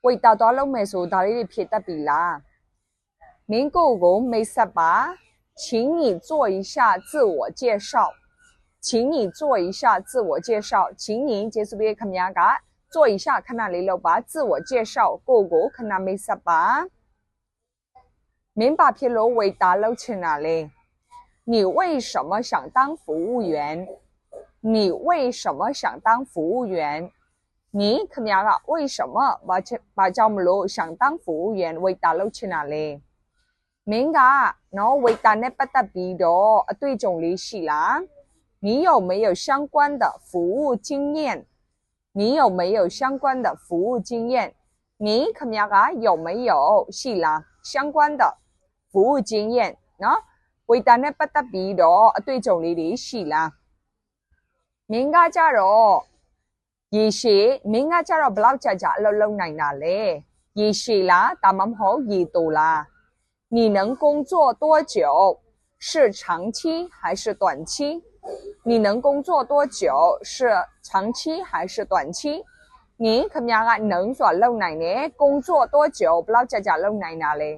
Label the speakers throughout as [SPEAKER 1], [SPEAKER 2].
[SPEAKER 1] 为达到了没说到底撇得比啦。您狗狗没事吧？请你做一下自我介绍。请你做一下自我介绍。请你就是别看呀个，做一下看哪里了吧？自我介绍，狗狗看哪没事吧？明白撇了为达了去哪里？你为什么想当服务员？你为什么想当服务员？你看呀个为什么把叫么lo想当服务员为达了去哪里？明个，然后为达呢不得比的对种里是啦。你有没有相关的服务经验？你有没有相关的服务经验？你看呀个有没有是啦相关的服务经验？喏，为达呢不得比的对种里是啦。明个家咯。ရေရှည်မင်းကကြတော့ဘလောက်ကြာကြာအလုပ်လုပ်နိုင်တာလဲရေရှည်လားဒါမှမဟုတ်ရေတိုလား你能工作多久是长期还是短期你能工作多久是长期还是短期你ခင်ဗျားက能ဆိုလုပ်နိုင်တယ်工作多久ဘလောက်ကြာကြာလုပ်နိုင်တာလဲ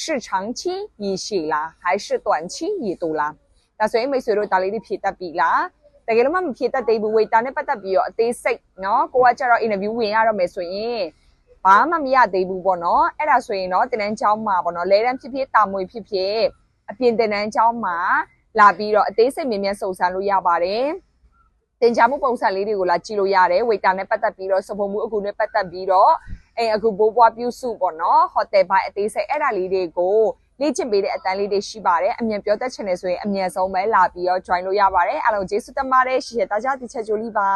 [SPEAKER 1] 是长期ရေရှည်လား还是短期ရေတိုလားဒါဆိုရင်မိတ်ဆွေတို့ဒါလေးတွေဖြည့်တတ်ပြီလားတကယ်လို့မဖြည့်တတ်သေးဘူးဝေတာနဲ့ပတ်သက်ပြီးတော့အသေးစိတ်เนาะကိုကကျတော့ interview ဝင်ရတော့မယ်ဆိုရင်ဘာမှမရသေးဘူးပေါ့နော်အဲ့ဒါဆိုရင်တော့တင်တန်းကျောင်းမှာပေါ့နော်လဲတန်းဖြစ်ဖြစ်တာမွေဖြစ်ဖြစ်အပြင်တင်တန်းကျောင်းမှာလာပြီးတော့အသေးစိတ်မြင်မြန်စုံစမ်းလို့ရပါတယ်တင်ကြားမှုပုံစံလေးတွေကိုလာကြည့်လို့ရတယ်ဝေတာနဲ့ပတ်သက်ပြီးတော့စပုံမှုအခုနဲ့ပတ်သက်ပြီးတော့အခုဘိုးဘွားပြုစုပေါ့နော်ဟိုတယ်ဘိုင်အသေးစိတ်အဲ့ဒါလေးတွေကိုလေ့ကျင့်ပေးတဲ့အတန်းလေးတွေရှိပါတယ်အမြန်ပြောတတ်ချင်တယ်ဆိုရင်အမြန်ဆုံးပဲလာပြီးတော့ join လို့ရပါတယ်အားလုံးကျေးဇူးတင်ပါတယ်ရှေ့大家ဒီချက်ကြိုလိပါ